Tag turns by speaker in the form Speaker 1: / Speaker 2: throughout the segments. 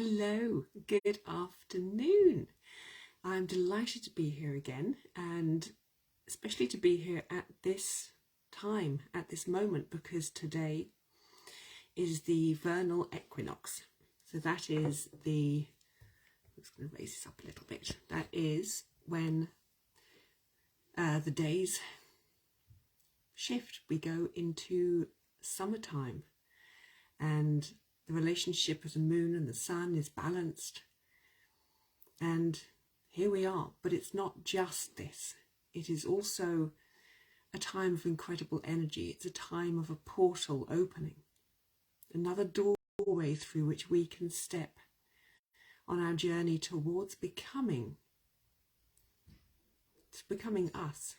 Speaker 1: Hello, good afternoon. I'm delighted to be here again, and especially to be here at this time, at this moment, because today is the vernal equinox. So that is I'm just going to raise this up a little bit. That is when the days shift. We go into summertime, and the relationship of the moon and the sun is balanced. And here we are. But it's not just this. It is also a time of incredible energy. It's a time of a portal opening. Another doorway through which we can step on our journey towards becoming us.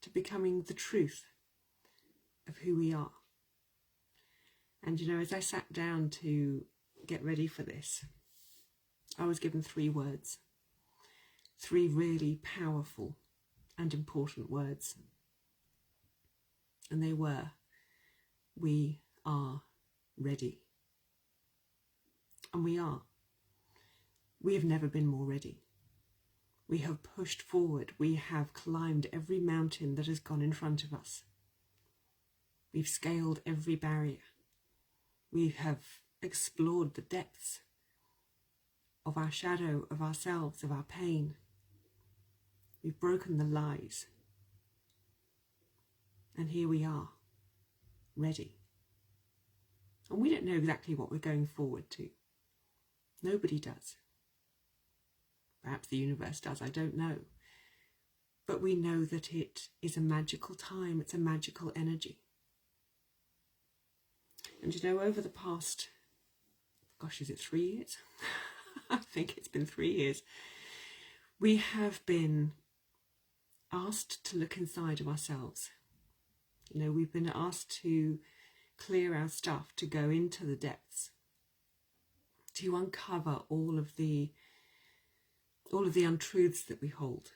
Speaker 1: To becoming the truth of who we are. And as I sat down to get ready for this, I was given 3 words, 3 really powerful and important words. And they were, we are ready. And we are. We have never been more ready. We have pushed forward. We have climbed every mountain that has gone in front of us. We've scaled every barrier. We have explored the depths of our shadow, of ourselves, of our pain. We've broken the lies. And here we are, ready. And we don't know exactly what we're going forward to. Nobody does. Perhaps the universe does, I don't know. But we know that it is a magical time, it's a magical energy. And over the past, is it 3 years? I think it's been 3 years. We have been asked to look inside of ourselves. We've been asked to clear our stuff, to go into the depths, to uncover all of the untruths that we hold,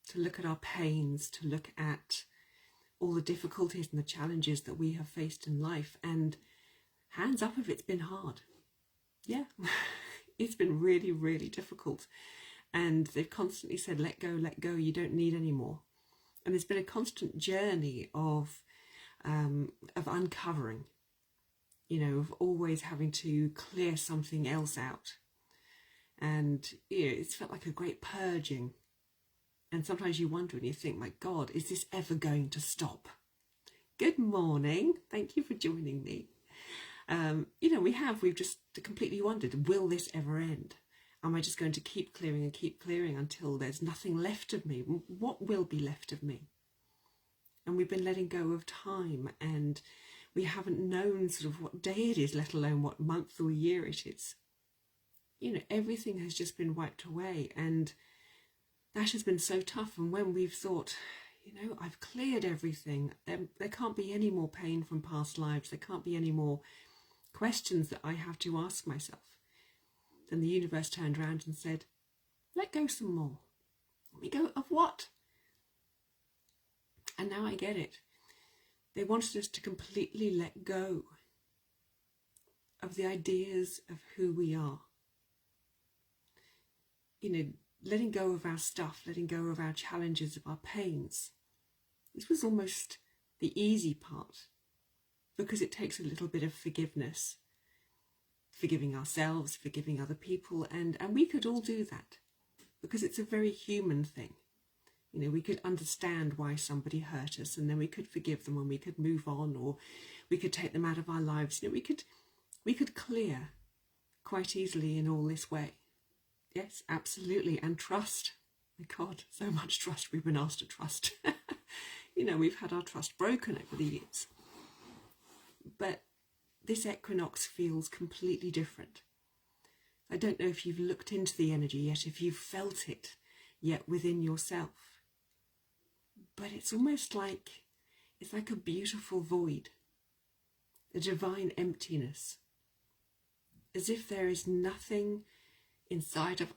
Speaker 1: to look at our pains, to look at all the difficulties and the challenges that we have faced in life. And hands up if it's been hard. Yeah, it's been really, really difficult. And they've constantly said, let go, you don't need any more. And there's been a constant journey of uncovering, of always having to clear something else out. And it's felt like a great purging. And sometimes you wonder and you think, my God, is this ever going to stop? Good morning. Thank you for joining me. We've just completely wondered, will this ever end? Am I just going to keep clearing until there's nothing left of me? What will be left of me? And we've been letting go of time, and we haven't known sort of what day it is, let alone what month or year it is. Everything has just been wiped away, and that has been so tough. And when we've thought, I've cleared everything, there can't be any more pain from past lives, there can't be any more questions that I have to ask myself, then the universe turned around and said, let go some more. We go, of what? And now I get it. They wanted us to completely let go of the ideas of who we are. Letting go of our stuff, letting go of our challenges, of our pains. This was almost the easy part, because it takes a little bit of forgiveness, forgiving ourselves, forgiving other people, and we could all do that, because it's a very human thing. We could understand why somebody hurt us, and then we could forgive them, and we could move on, or we could take them out of our lives. We could clear quite easily in all this way. Yes, absolutely. And trust. My God, so much trust we've been asked to trust. We've had our trust broken over the years. But this equinox feels completely different. I don't know if you've looked into the energy yet, if you've felt it yet within yourself. But it's almost like, it's like a beautiful void, a divine emptiness, as if there is nothing inside of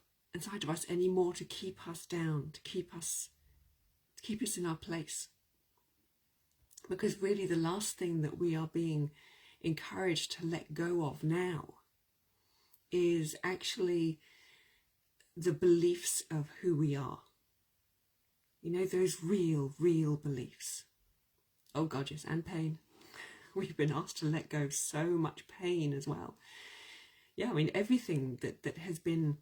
Speaker 1: us anymore to keep us down, to keep us in our place. Because really the last thing that we are being encouraged to let go of now is actually the beliefs of who we are. You know, those real beliefs. Oh God, yes, and pain. We've been asked to let go so much pain as well. Yeah, I mean, everything that has been,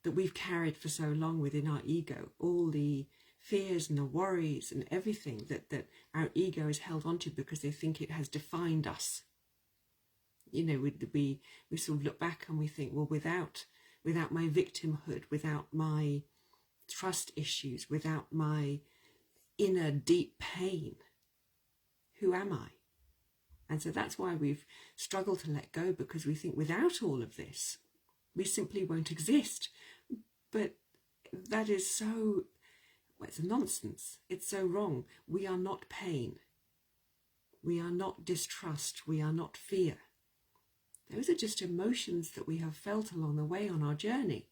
Speaker 1: that we've carried for so long within our ego, all the fears and the worries and everything that our ego is held onto because they think it has defined us. You know, we sort of look back and we think, well, without my victimhood, without my trust issues, without my inner deep pain, who am I? And so that's why we've struggled to let go, because we think without all of this, we simply won't exist. But that is so, well, it's nonsense. It's so wrong. We are not pain. We are not distrust. We are not fear. Those are just emotions that we have felt along the way on our journey.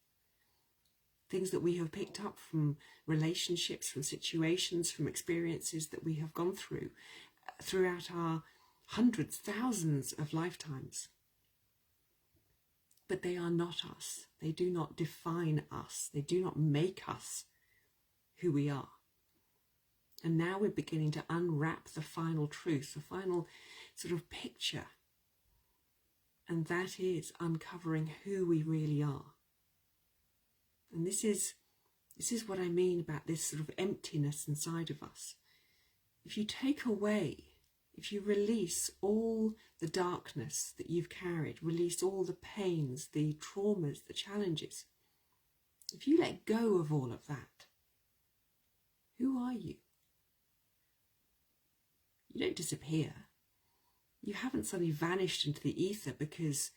Speaker 1: Things that we have picked up from relationships, from situations, from experiences that we have gone through throughout our hundreds, thousands of lifetimes. But they are not us. They do not define us. They do not make us who we are. And now we're beginning to unwrap the final truth, the final sort of picture. And that is uncovering who we really are. And this is what I mean about this sort of emptiness inside of us. If you take away, if you release all the darkness that you've carried, release all the pains, the traumas, the challenges, if you let go of all of that, who are you? You don't disappear. You haven't suddenly vanished into the ether because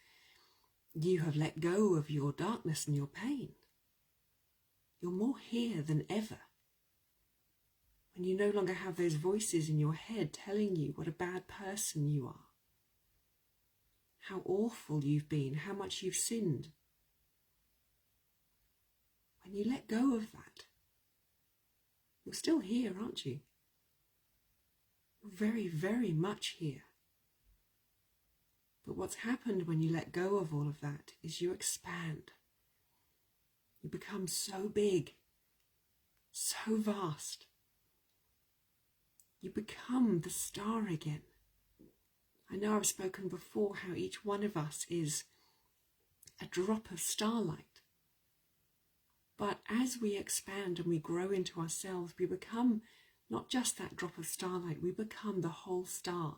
Speaker 1: you have let go of your darkness and your pain. You're more here than ever. When you no longer have those voices in your head telling you what a bad person you are, how awful you've been, how much you've sinned. When you let go of that, you're still here, aren't you? You're very, very much here. But what's happened when you let go of all of that is you expand. You become so big, so vast. You become the star again. I know I've spoken before how each one of us is a drop of starlight. But as we expand and we grow into ourselves, we become not just that drop of starlight, we become the whole star.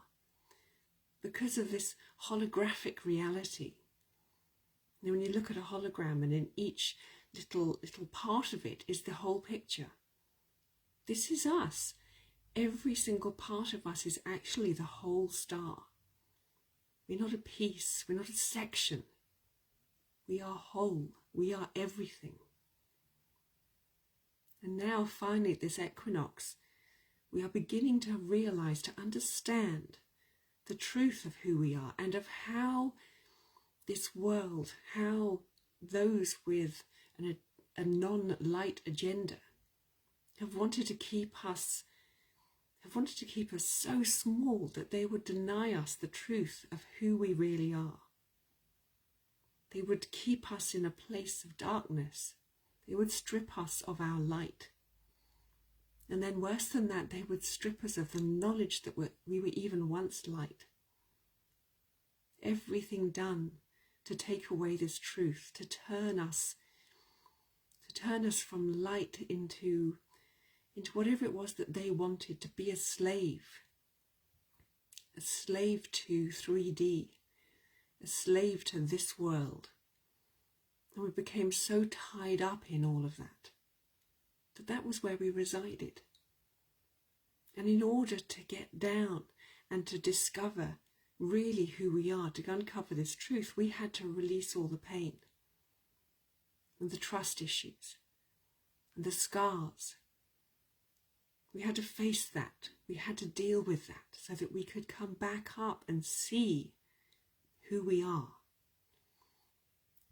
Speaker 1: Because of this holographic reality. And when you look at a hologram and in each little part of it is the whole picture. This is us. Every single part of us is actually the whole star. We're not a piece, we're not a section. We are whole, we are everything. And now finally at this equinox, we are beginning to realize, to understand the truth of who we are and of how this world, how those with a non-light agenda have wanted to keep us so small that they would deny us the truth of who we really are. They would keep us in a place of darkness. They would strip us of our light. And then worse than that, they would strip us of the knowledge that we were even once light. Everything done to take away this truth, to turn us from light into whatever it was that they wanted, to be a slave to 3D, a slave to this world. And we became so tied up in all of that was where we resided. And in order to get down and to discover really who we are, to uncover this truth, we had to release all the pain and the trust issues and the scars. We had to face that. We had to deal with that so that we could come back up and see who we are.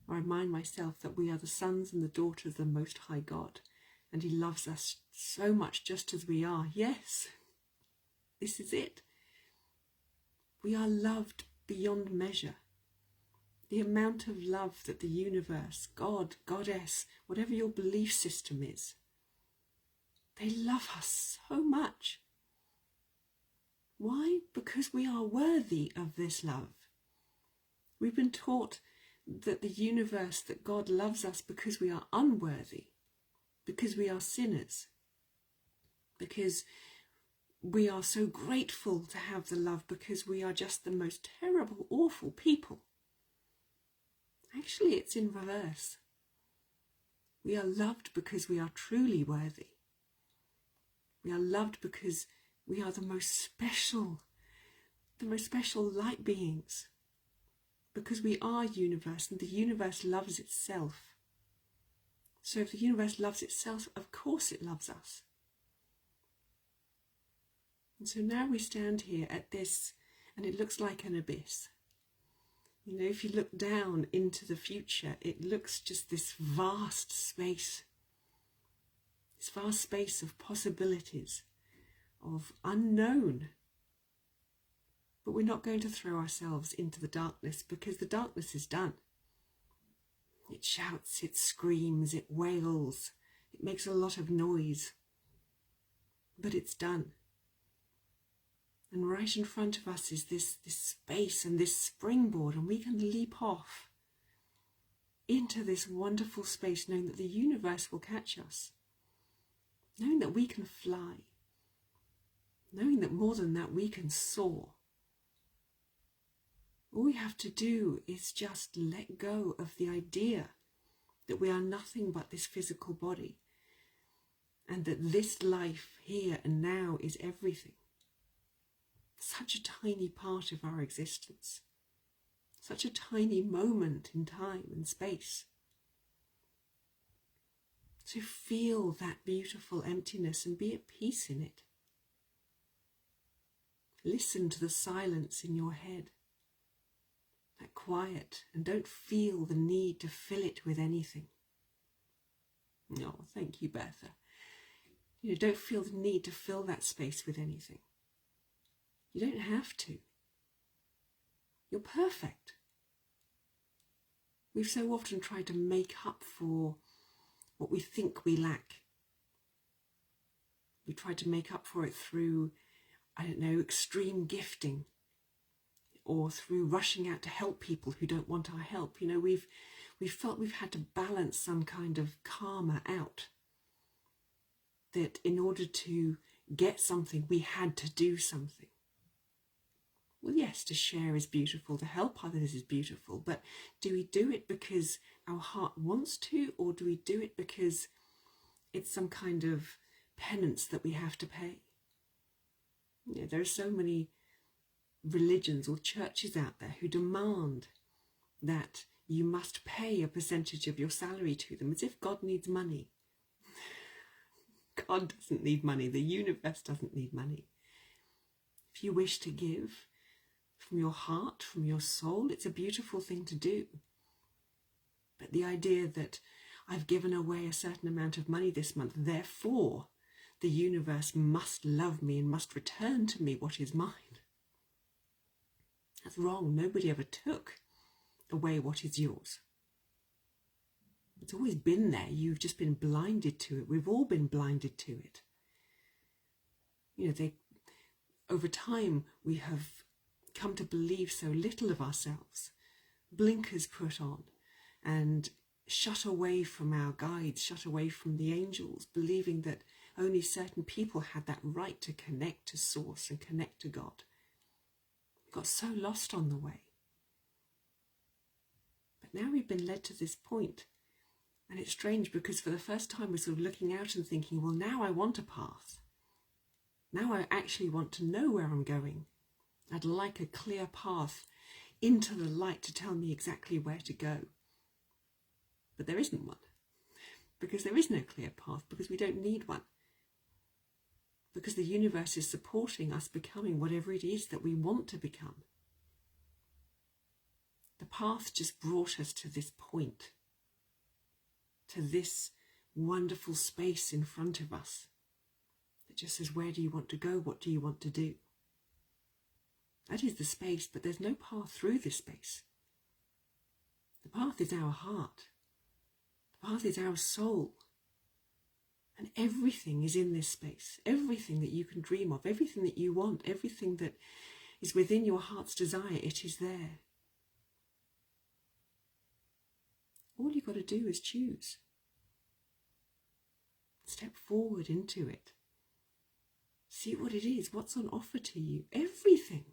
Speaker 1: I remind myself that we are the sons and the daughters of the Most High God, and He loves us so much just as we are. Yes, this is it. We are loved beyond measure. The amount of love that the universe, God, Goddess, whatever your belief system is, they love us so much. Why? Because we are worthy of this love. We've been taught that the universe, that God loves us because we are unworthy, because we are sinners, because we are so grateful to have the love, because we are just the most terrible, awful people. Actually, it's in reverse. We are loved because we are truly worthy. We are loved because we are the most special light beings. Because we are universe, and the universe loves itself. So if the universe loves itself, of course it loves us. And so now we stand here at this, and it looks like an abyss. You know, if you look down into the future, it looks just this vast space of possibilities, of unknown. But we're not going to throw ourselves into the darkness, because the darkness is done. It shouts, it screams, it wails, it makes a lot of noise, but it's done. And right in front of us is this space and this springboard, and we can leap off into this wonderful space, knowing that the universe will catch us, knowing that we can fly, knowing that more than that, we can soar. All we have to do is just let go of the idea that we are nothing but this physical body, and that this life here and now is everything. Such a tiny part of our existence, such a tiny moment in time and space. So feel that beautiful emptiness and be at peace in it. Listen to the silence in your head, that quiet, and don't feel the need to fill it with anything. Oh, thank you, Bertha. You know, don't feel the need to fill that space with anything. You don't have to. You're perfect. We've so often tried to make up for what we think we lack. We try to make up for it through, extreme gifting, or through rushing out to help people who don't want our help. You know, we've felt we've had to balance some kind of karma out. That in order to get something, we had to do something. Well, yes, to share is beautiful, to help others is beautiful, but do we do it because our heart wants to, or do we do it because it's some kind of penance that we have to pay? You know, there are so many religions or churches out there who demand that you must pay a percentage of your salary to them, as if God needs money. God doesn't need money. The universe doesn't need money. If you wish to give from your heart, from your soul, it's a beautiful thing to do. But the idea that I've given away a certain amount of money this month, therefore the universe must love me and must return to me what is mine. That's wrong. Nobody ever took away what is yours. It's always been there. You've just been blinded to it. We've all been blinded to it. You know, over time we have come to believe so little of ourselves. Blinkers put on and shut away from our guides, shut away from the angels, believing that only certain people had that right to connect to Source and connect to God. We got so lost on the way. But now we've been led to this point. And it's strange because for the first time we're sort of looking out and thinking, well, now I want a path. Now I actually want to know where I'm going. I'd like a clear path into the light to tell me exactly where to go. But there isn't one. Because there is no clear path, because we don't need one. Because the universe is supporting us becoming whatever it is that we want to become. The path just brought us to this point, to this wonderful space in front of us that just says, where do you want to go? What do you want to do? That is the space, but there's no path through this space. path is our heart. The path is our soul. And everything is in this space. Everything that you can dream of, everything that you want, everything that is within your heart's desire, it is there. All you've got to do is choose. Step forward into it. See what it is, what's on offer to you, everything.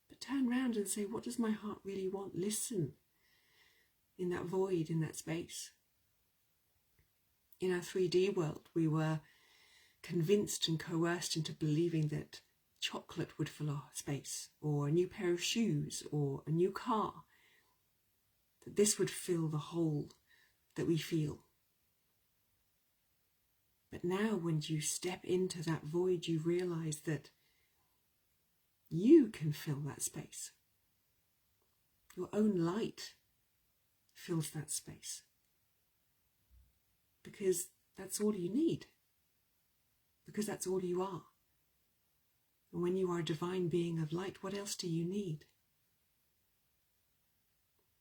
Speaker 1: But turn round and say, what does my heart really want? Listen in that void, in that space. In our 3D world, we were convinced and coerced into believing that chocolate would fill our space, or a new pair of shoes, or a new car, that this would fill the hole that we feel. But now when you step into that void, you realize that you can fill that space. Your own light fills that space. Because that's all you need. Because that's all you are. And when you are a divine being of light, what else do you need?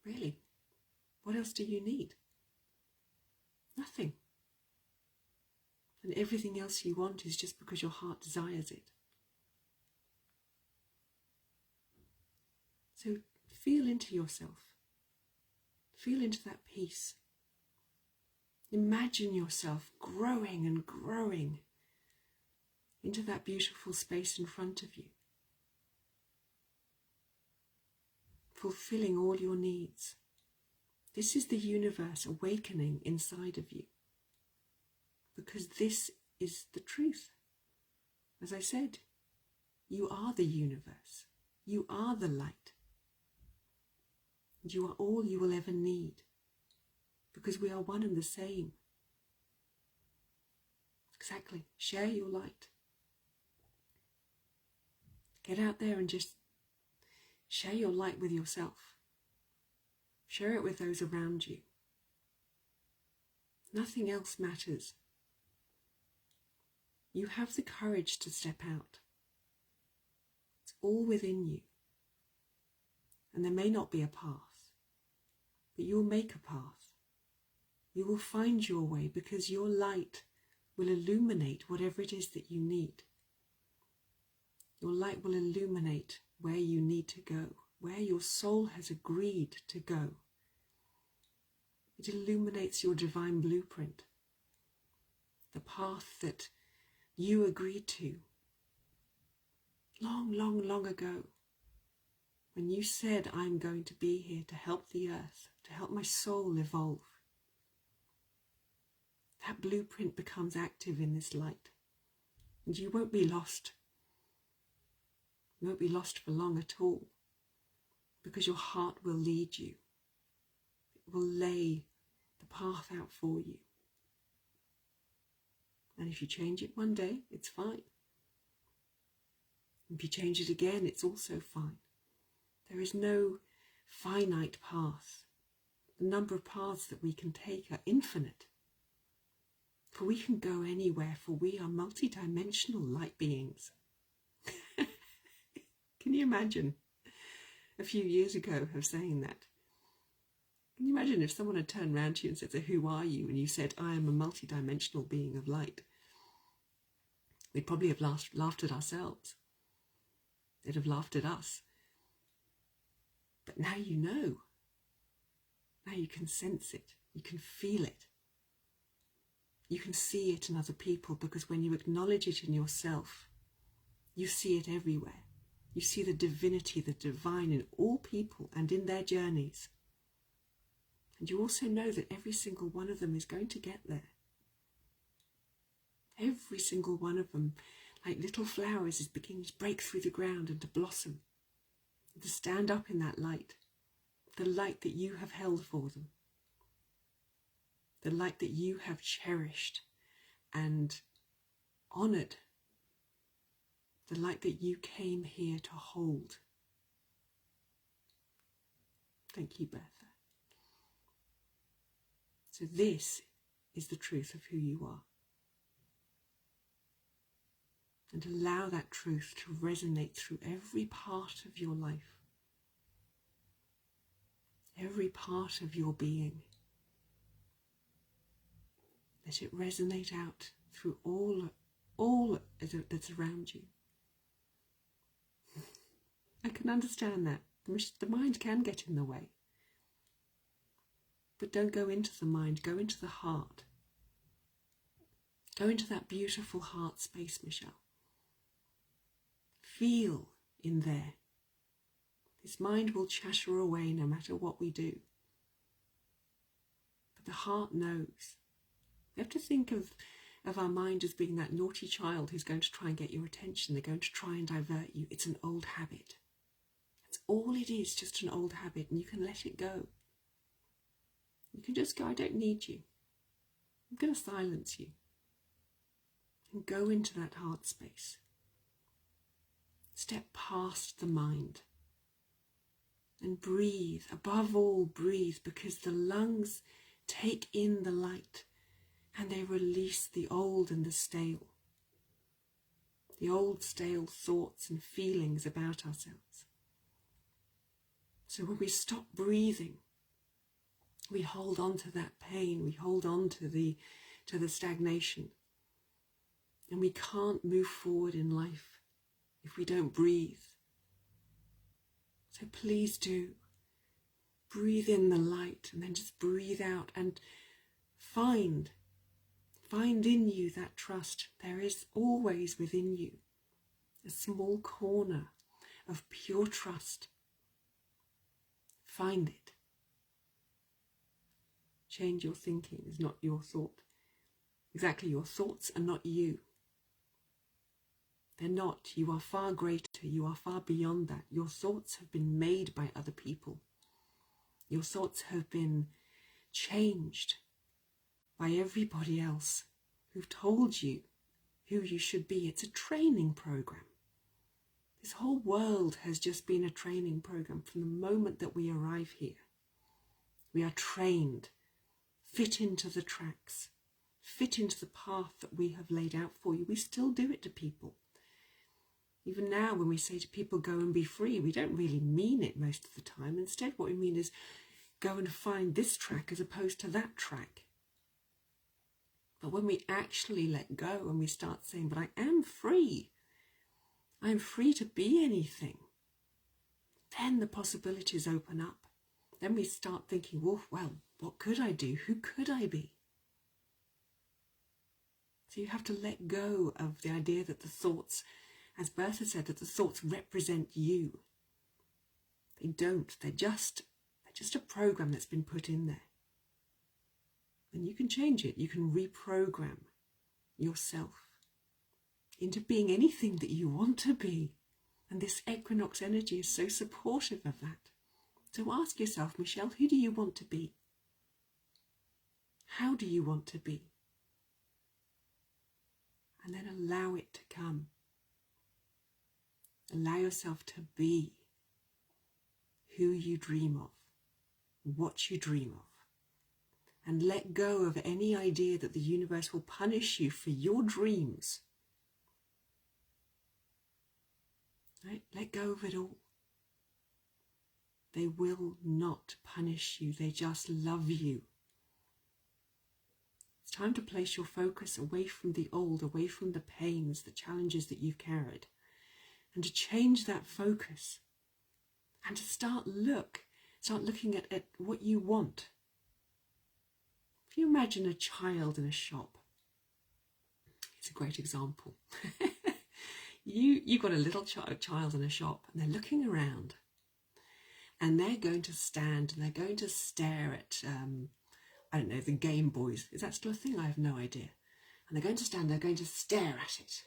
Speaker 1: Really? What else do you need? Nothing. And everything else you want is just because your heart desires it. So feel into yourself. Feel into that peace. Imagine yourself growing and growing into that beautiful space in front of you. Fulfilling all your needs. This is the universe awakening inside of you. Because this is the truth. As I said, you are the universe. You are the light. And you are all you will ever need. Because we are one and the same. Exactly. Share your light. Get out there and just share your light with yourself. Share it with those around you. Nothing else matters. You have the courage to step out. It's all within you. And there may not be a path, but you'll make a path. You will find your way because your light will illuminate whatever it is that you need. Your light will illuminate where you need to go, where your soul has agreed to go. It illuminates your divine blueprint, the path that you agreed to long, long, long ago, when you said, I'm going to be here to help the earth, to help my soul evolve. That blueprint becomes active in this light, and you won't be lost. You won't be lost for long at all, because your heart will lead you. It will lay the path out for you. And if you change it one day, it's fine. If you change it again, it's also fine. There is no finite path. The number of paths that we can take are infinite. For we can go anywhere, for we are multidimensional light beings. Can you imagine a few years ago of saying that? Can you imagine if someone had turned around to you and said, so who are you? And you said, I am a multidimensional being of light. We'd probably have laughed at ourselves. They'd have laughed at us. But now you know. Now you can sense it. You can feel it. You can see it in other people, because when you acknowledge it in yourself, you see it everywhere. You see the divinity, the divine in all people and in their journeys. And you also know that every single one of them is going to get there. Every single one of them, like little flowers, is beginning to break through the ground and to blossom, and to stand up in that light, the light that you have held for them, the light that you have cherished and honoured, the light that you came here to hold. Thank you, Bertha. So this is the truth of who you are. And allow that truth to resonate through every part of your life. every part of your being. Let it resonate out through all that's around you. I can understand that. The mind can get in the way. But don't go into the mind, go into the heart. Go into that beautiful heart space, Michelle. Feel in there. This mind will chatter away no matter what we do. But the heart knows. We have to think of our mind as being that naughty child who's going to try and get your attention. They're going to try and divert you. It's an old habit. That's all it is, just an old habit, and you can let it go. You can just go, I don't need you. I'm going to silence you. And go into that heart space. Step past the mind. And breathe. Above all, breathe, because the lungs take in the light and they release the old and the stale. The old, stale thoughts and feelings about ourselves. So when we stop breathing, we hold on to that pain, we hold on to the stagnation. And we can't move forward in life if we don't breathe. So please do. Breathe in the light and then just breathe out and find in you that trust. There is always within you a small corner of pure trust. Find it. Change your thinking is not your thought. Exactly, your thoughts are not you. They're not. You are far greater. You are far beyond that. Your thoughts have been made by other people. Your thoughts have been changed by everybody else who've told you who you should be. It's a training program. This whole world has just been a training program from the moment that we arrive here. We are trained, fit into the tracks, fit into the path that we have laid out for you. We still do it to people. Even now, when we say to people, go and be free, we don't really mean it most of the time. Instead, what we mean is go and find this track as opposed to that track. But when we actually let go and we start saying, but I am free. I'm free to be anything. Then the possibilities open up. Then we start thinking, well, what could I do? Who could I be? So you have to let go of the idea that the thoughts, as Bertha said, that the thoughts represent you. They don't. They're just a program that's been put in there. And you can change it. You can reprogram yourself into being anything that you want to be. And this equinox energy is so supportive of that. So ask yourself, Michelle, who do you want to be? How do you want to be? And then allow it to come. Allow yourself to be who you dream of, what you dream of. And let go of any idea that the universe will punish you for your dreams. Right? Let go of it all. They will not punish you. They just love you. It's time to place your focus away from the old, away from the pains, the challenges that you've carried, and to change that focus and to start looking at what you want. If you imagine a child in a shop, it's a great example. You've got a little child in a shop and they're looking around and they're going to stand and they're going to stare at, I don't know, the Game Boys. Is that still a thing? I have no idea. And they're going to stand, they're going to stare at it.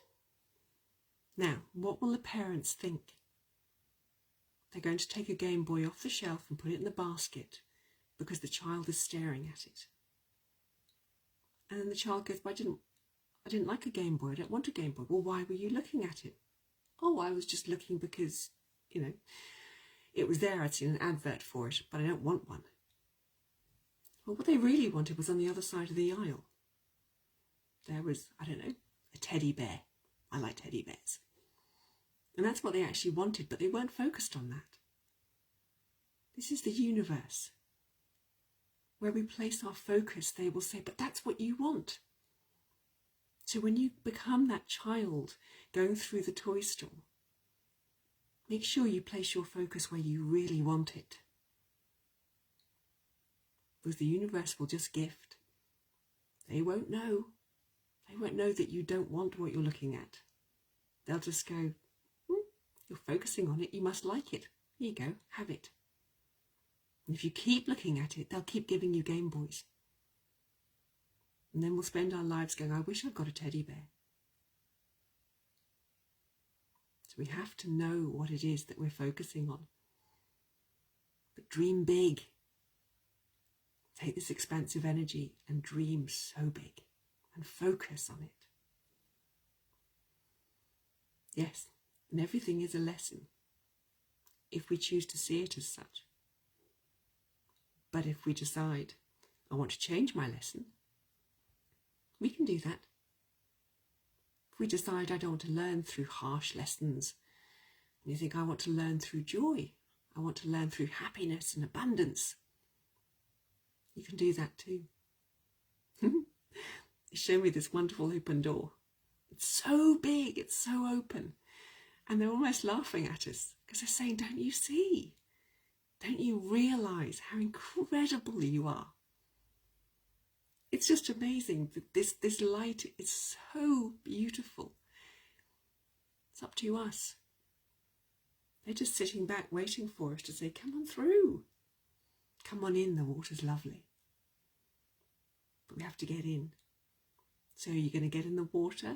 Speaker 1: Now, what will the parents think? They're going to take a Game Boy off the shelf and put it in the basket because the child is staring at it. And then the child goes, but I didn't like a Game Boy. I don't want a Game Boy. Well, why were you looking at it? Oh, I was just looking because, it was there. I'd seen an advert for it, but I don't want one. Well, what they really wanted was on the other side of the aisle. There was, I don't know, a teddy bear. I like teddy bears. And that's what they actually wanted, but they weren't focused on that. This is the universe. where we place our focus, they will say, but that's what you want. So when you become that child going through the toy store, make sure you place your focus where you really want it. Because the universe will just gift. They won't know. They won't know that you don't want what you're looking at. They'll just go, you're focusing on it, you must like it. Here you go, have it. And if you keep looking at it, they'll keep giving you Game Boys. And then we'll spend our lives going, I wish I'd got a teddy bear. So we have to know what it is that we're focusing on. But dream big. Take this expansive energy and dream so big and focus on it. Yes, and everything is a lesson if we choose to see it as such. But if we decide, I want to change my lesson, we can do that. If we decide I don't want to learn through harsh lessons, and you think I want to learn through joy, I want to learn through happiness and abundance, you can do that too. They show me this wonderful open door. It's so big, it's so open. And they're almost laughing at us because they're saying, don't you see? Don't you realise how incredible you are? It's just amazing that this light is so beautiful. It's up to us. They're just sitting back waiting for us to say, come on through. Come on in, the water's lovely. But we have to get in. So you're going to get in the water,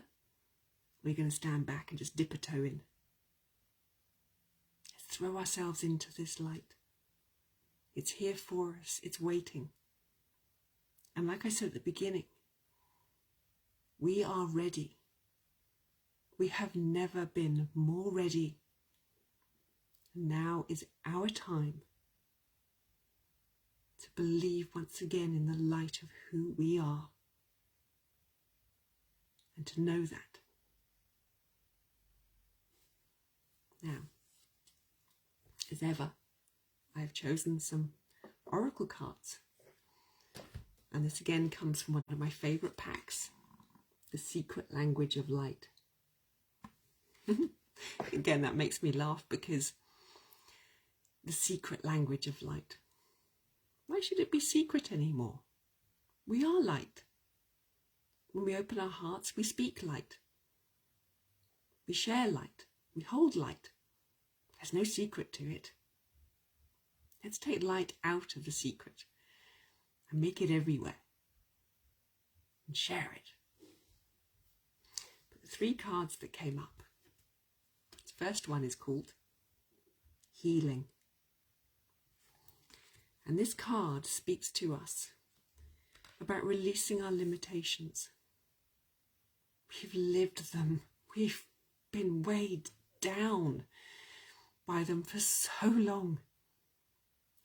Speaker 1: or you're going to stand back and just dip a toe in. Let's throw ourselves into this light. It's here for us. It's waiting. And like I said at the beginning, we are ready. We have never been more ready. Now is our time to believe once again in the light of who we are. And to know that. Now, as ever, I have chosen some oracle cards. And this again comes from one of my favourite packs, The Secret Language of Light. Again, that makes me laugh because the secret language of light. Why should it be secret anymore? We are light. When we open our hearts, we speak light. We share light. We hold light. There's no secret to it. Let's take light out of the secret and make it everywhere and share it. But the 3 cards that came up. The first one is called Healing. And this card speaks to us about releasing our limitations. We've lived them. We've been weighed down by them for so long.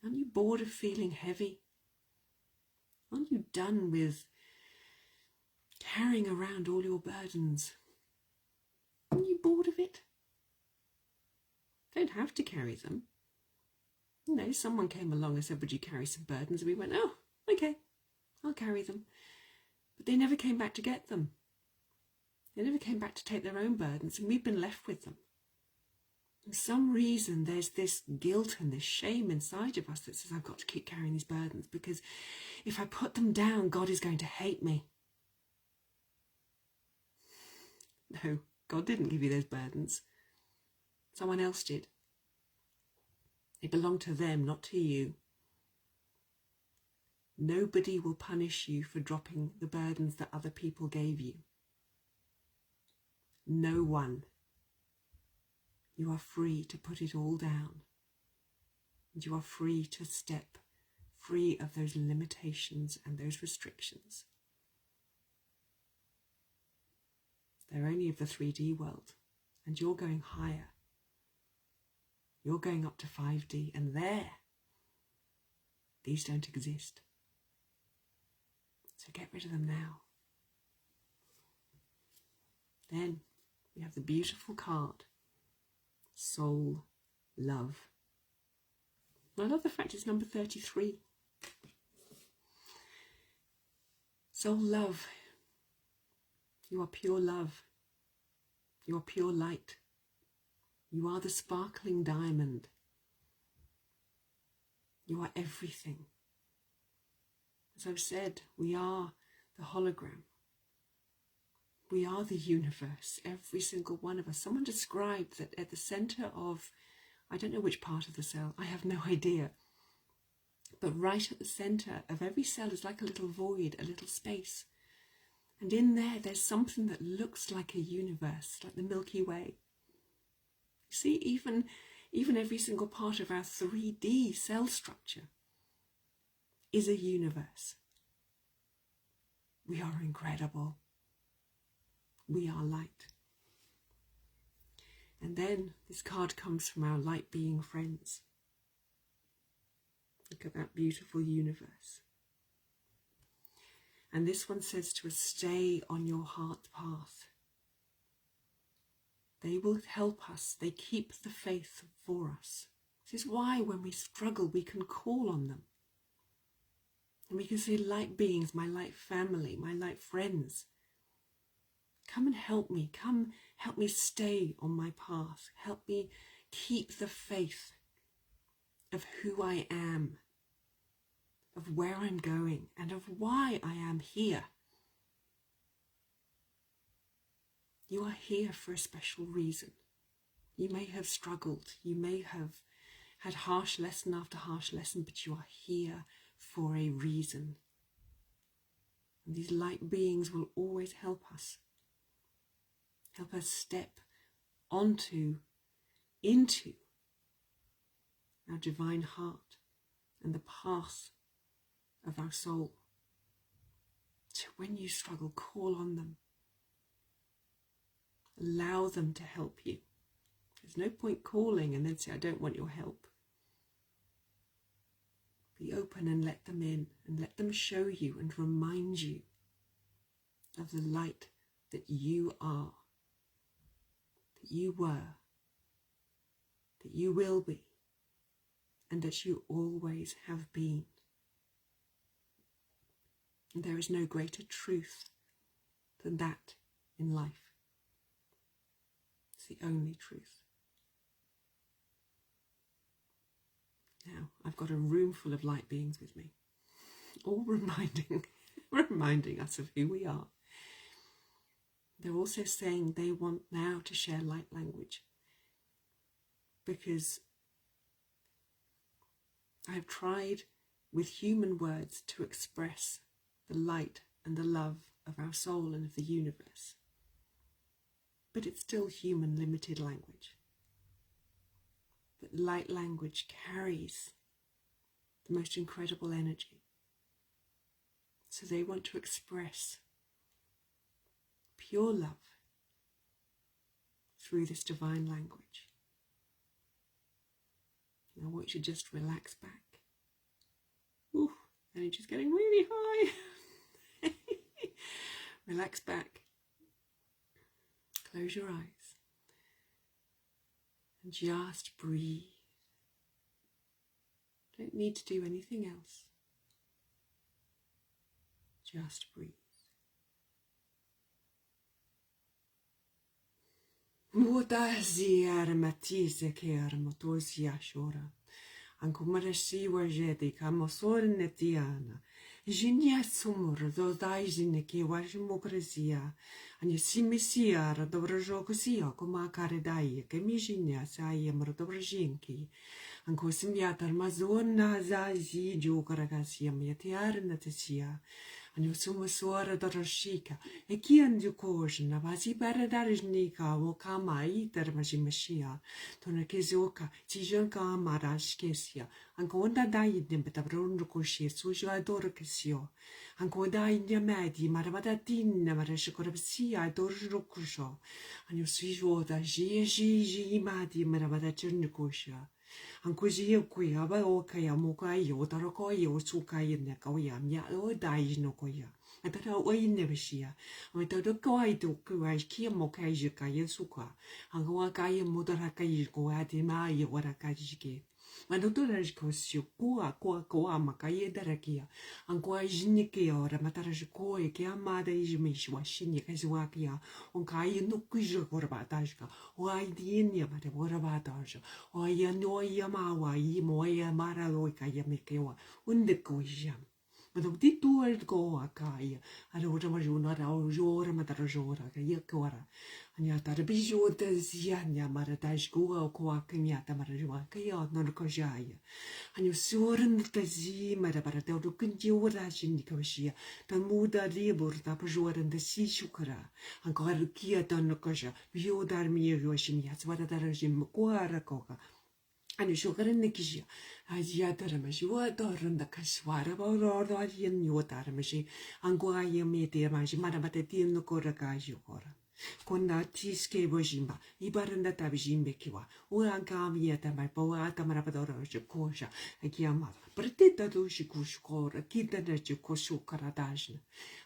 Speaker 1: Aren't you bored of feeling heavy? Aren't you done with carrying around all your burdens? Aren't you bored of it? Don't have to carry them. You know, someone came along and said, would you carry some burdens? And we went, oh, okay, I'll carry them. But they never came back to get them. They never came back to take their own burdens, and we've been left with them. For some reason, there's this guilt and this shame inside of us that says, I've got to keep carrying these burdens because if I put them down, God is going to hate me. No, God didn't give you those burdens. Someone else did. They belong to them, not to you. Nobody will punish you for dropping the burdens that other people gave you. No one. You are free to put it all down. And you are free to step free of those limitations and those restrictions. They're only of the 3D world, and you're going higher. You're going up to 5D, and there, these don't exist. So get rid of them now. Then we have the beautiful card, Soul Love. I love the fact it's number 33. Soul love, you are pure love. You are pure light. You are the sparkling diamond. You are everything. As I've said, we are the hologram. We are the universe, every single one of us. Someone described that at the center of, I don't know which part of the cell, I have no idea, but right at the center of every cell is like a little void, a little space. And in there, there's something that looks like a universe, like the Milky Way. You see, even every single part of our 3D cell structure is a universe. We are incredible. We are light. And then this card comes from our light being friends. Look at that beautiful universe. And this one says to us, stay on your heart path. They will help us. They keep the faith for us. This is why when we struggle, we can call on them. And we can say, light beings, my light family, my light friends, come and help me. Come help me stay on my path. Help me keep the faith of who I am, of where I'm going, and of why I am here. You are here for a special reason. You may have struggled. You may have had harsh lesson after harsh lesson, but you are here for a reason. And these light beings will always help us. Help us step into our divine heart and the path of our soul. So when you struggle, call on them. Allow them to help you. There's no point calling and then say, I don't want your help. Be open and let them in, and let them show you and remind you of the light that you are, that you were, that you will be, and that you always have been. And there is no greater truth than that in life. It's the only truth. Now, I've got a room full of light beings with me, all reminding us of who we are. They're also saying they want now to share light language, because I have tried with human words to express the light and the love of our soul and of the universe. But it's still human limited language. But light language carries the most incredible energy. So they want to express pure love through this divine language. And I want you to just relax back. Ooh, energy's getting really high. Relax back. Close your eyes. And just breathe. Don't need to do anything else. Just breathe. Muta ziar matise ke armotosia shora. Ankumara siwa jedi kamosor netiana. Jinia sumur do daijine ke wajmokrasia. Anya simisia radovrajokosia koma karedai ke mijinia sai amradovrajenki. Anko simbiatar mazona zazi jokaragasia metiar natesia. Anya suma suara dorashika. E kian du kojna vasi paradarjnika o kama iter majimashia. Tona kezoka tijanka amarashkesia. Anko onda daidem betavronrukoshi sujo adorkesio. Anko daidem medi maravadatin marashikorapsia adorrukusho. Anyo sujo da ji madi maravadachurnikosha. Anko ji kuya ba o kaya mokai o taroko yo sukai ne kawya mya o dai no koya. Atara o inebishia. Amito koi to kuai kia mokai jika yesuka. Anko kai modara kai ko ati mai ora kajike. Manutoras kosio koa makaye darakia. Ankoa jinike ora matarash koe ke amada ijmish washinya kazuakia. Onkai nukujo korbatashka. O aidinia mate borabatasha. O ayanoya mawa imoya maraloika yamekewa. Undekoijam. But the two are go a kai, and the water majuna, our jora matarajora, a yakora, and yet at a bijou des yanya maratash go, coakiata marajua, kaya, non kojaya. And you saw in the zi marabarata, to continue rashing Nicosia, the muda labor, the pajor and the sea shukara, and God kia don koja, view darmi yoshinias, what a darajim, quara coca. And you should get in the kishia. As yataramashi, what or in the kaswara, or in your taramashi, and go I made the amashi, madamati in the korakajo. Konda tiske bojimba, ibaranda tabijimbekiwa, uankami at my poa tamarabadora kosha, a kiama, preteta doshikusukora, kita da jukosu karadajna.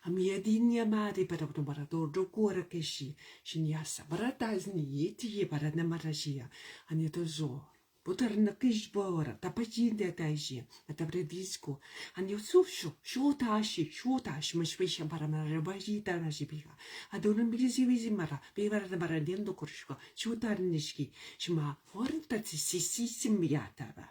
Speaker 1: A miadinia madi patabarador do korakeshi, shinyasa, baratazni yeti baranamarasia, and yetozo. Poter na kishbora, tapajin de taiji, at the predisco, and you so shotashi, mashwisha paramarabaji tarashibiha. I don't be mara, beaver the baradendo kurshka, shotarnishki, shima, or that's sisi simbiataba.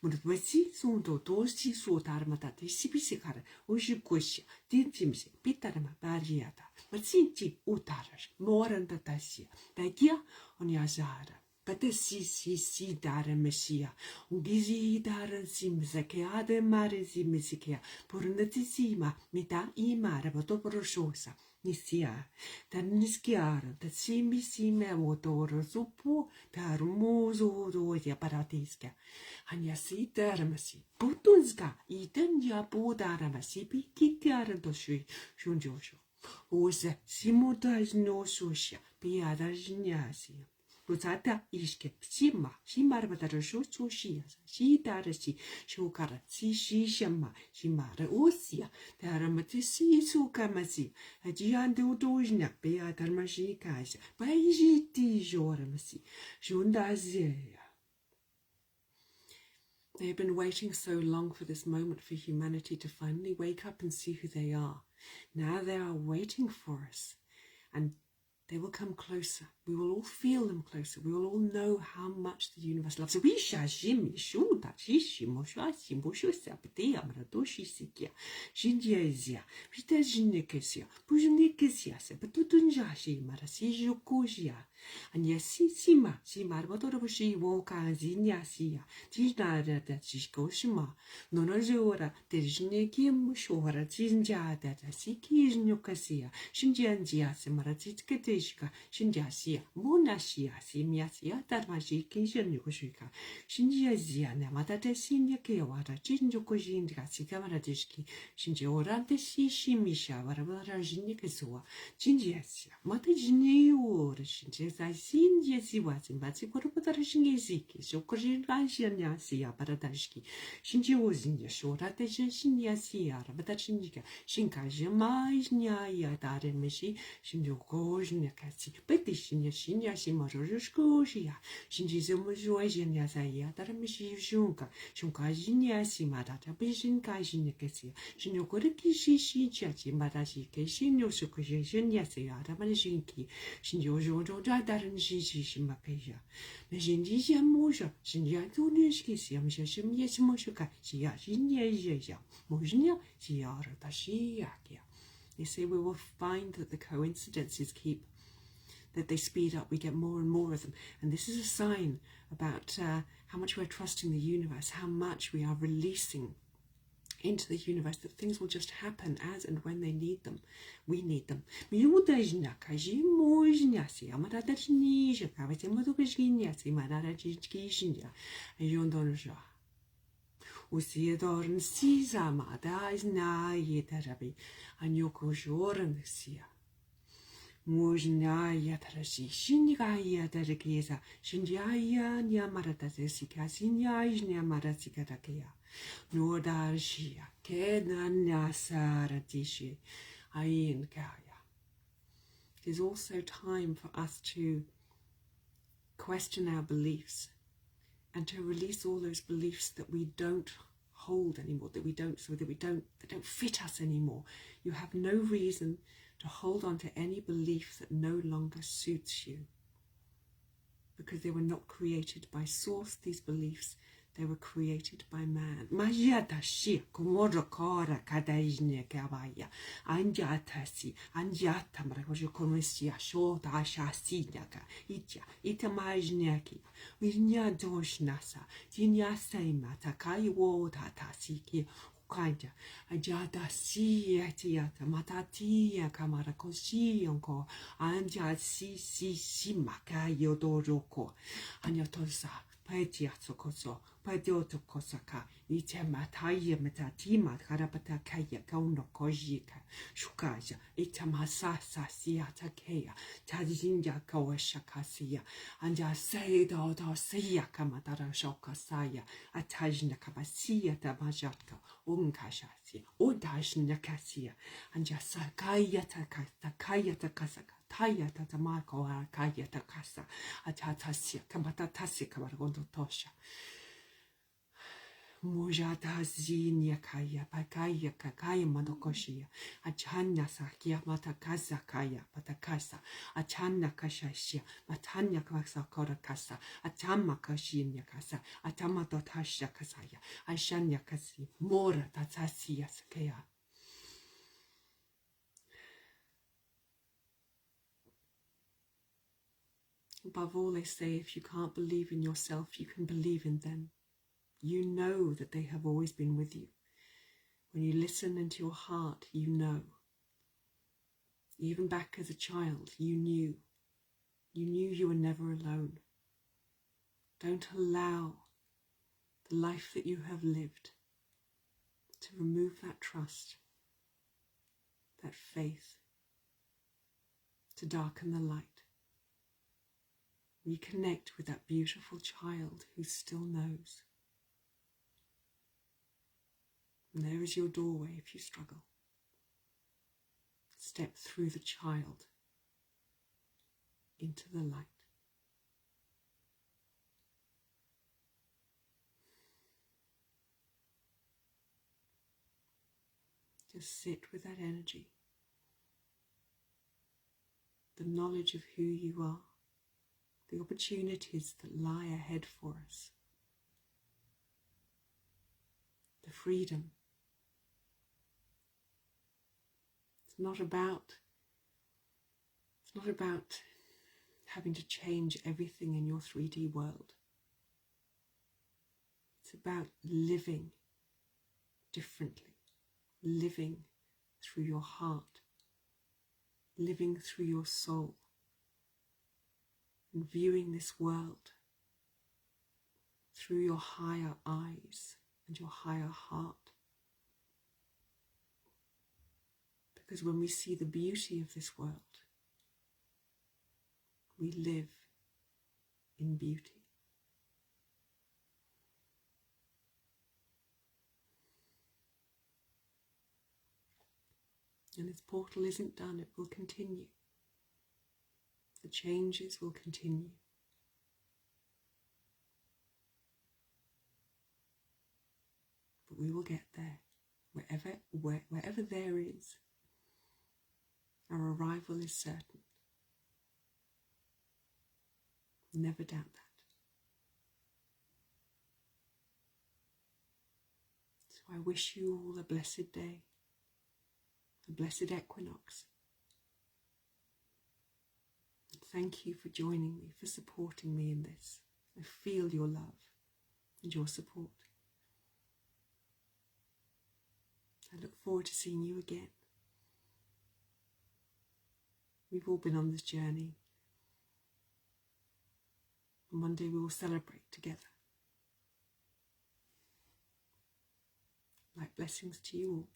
Speaker 1: Mutwesi sunto tosi sotarmatati sipisikara, ushikushi, tintimsi, pitarama bariata, but sinti utarash, more and the tasia, takia on yazara. But the si dare messia, gizi dare simzekea de mare simisikia, purnatissima, mita imara, botoporososa, nisia, tarnischiara, that simisime motoro suppo, tarmoso doia paratisca, anyasi termasi, putunska, iten ya podaramasi, picchiara dosui, shunjosho. Ose simutas no sucia, piada giniasia. Rosata iske, shimar batarasho, shias, she darasi, shokara, she shama, shimara osia, taramatisi sukamasi, a giando dojna, beatarmashi kaisa, baiji joramasi, shundazia. They have been waiting so long for this moment for humanity to finally wake up and see who they are. Now they are waiting for us, and they will come closer. We will all feel them closer. We will all know how much the universe loves us. We shall shimmy, shunta, shishimo, shashim, bushusa, petea, maradoshisikia, shindiazia, pitazinikesia, pujunikisia, sepetutunjashi, marasijukusia. And yes, sima, marbatorobushi, woka, zinyasia, tijnada, that shishkoshima, nonazora, tejnikim, shora, tinjada, sikiznukasia, shindianzia, maratitsketeshka, shindiasia, munasia, simiasia, tarmaji, kishanukushika, shindiazia, namatata sinyakewara, chinjukojindra, sikamaradiski, shindiorante shishimisha, varavarajnikesua, shindiasia, matajnior, shindias. I seen Yesi was in Batsi Korpotarashingiziki, so Kojinasiasia, Paradashki, Shinji was in Yashora, Shinya, Batachinjika, Shinkajama, Nya, Dare Meshi, Shinjo Kojnakasi, Petition, Shinya, Shimarushkoshia, Shinjizumojoijan Yazaya, Daramishi Shunka, Shunkajinia, Simadata, Bishin Kajinakasia, Shinyokoriki, Shichachi, Madashi, Shinyo Sukujin Yasia, Ramanishinki, Shinjo. Daran Shishi Mapeja. Majindia Moja, Shinja Tunishkisia, Mishim Yesmoshuka, Shia, Shinya, Mojnia, Shiara, Tashiakia. They say we will find that the coincidences keep, that they speed up, we get more and more of them. And this is a sign about how much we're trusting the universe, how much we are releasing into the universe, that things will just happen as and when they need them. We need them. Mujnaya tarashi, Shinigaya Darakisa, Shinjaya Nyamaratasika, Sinyaj Nyamarasikatakia, Nordarshia, Kedanya Saratishi, Ayin Kaya. It is also time for us to question our beliefs and to release all those beliefs that we don't hold anymore, that don't fit us anymore. You have no reason to hold on to any belief that no longer suits you, because they were not created by source. These beliefs, they were created by man. Kaja ajada si atiata matatia kamara kosionko anja si makayo doroko anyotosa paetiato koso paedioto kosaka itema taia metatima karapata kaya kauno kojika shukaja itamasa siata kea tajinja kawashakasia anja seido do sia kamatara shokasaya atajna kabasia tabajaka unkashasi udashna kasia anja sakaya takasaka Taya tatamako kaya takasa atatasia kamatatasia kamargondo tosha mujata zinia kaya pakaya kakaya madokoshia achanya sakia matakaza kaya patakasa achanya kashashia matanya kasa kora kasa atama kashinya kasa atama dotasha kasaya ashanya kasi mora tatasia sakaya. Above all, they say, if you can't believe in yourself, you can believe in them. You know that they have always been with you. When you listen into your heart, you know. Even back as a child, you knew. You knew you were never alone. Don't allow the life that you have lived to remove that trust, that faith, to darken the light. Reconnect with that beautiful child who still knows. And there is your doorway if you struggle. Step through the child into the light. Just sit with that energy, the knowledge of who you are, the opportunities that lie ahead for us, the freedom. It's not about having to change everything in your 3D world. It's about living differently, living through your heart, living through your soul, and viewing this world through your higher eyes and your higher heart. Because when we see the beauty of this world, we live in beauty. And this portal isn't done, it will continue. The changes will continue. But we will get there. Wherever there is, our arrival is certain. Never doubt that. So I wish you all a blessed day, a blessed equinox. And thank you for joining me, for supporting me in this. I feel your love and your support. I look forward to seeing you again. We've all been on this journey. And one day we will celebrate together. Light blessings to you all.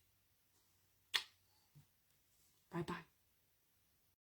Speaker 1: Bye-bye.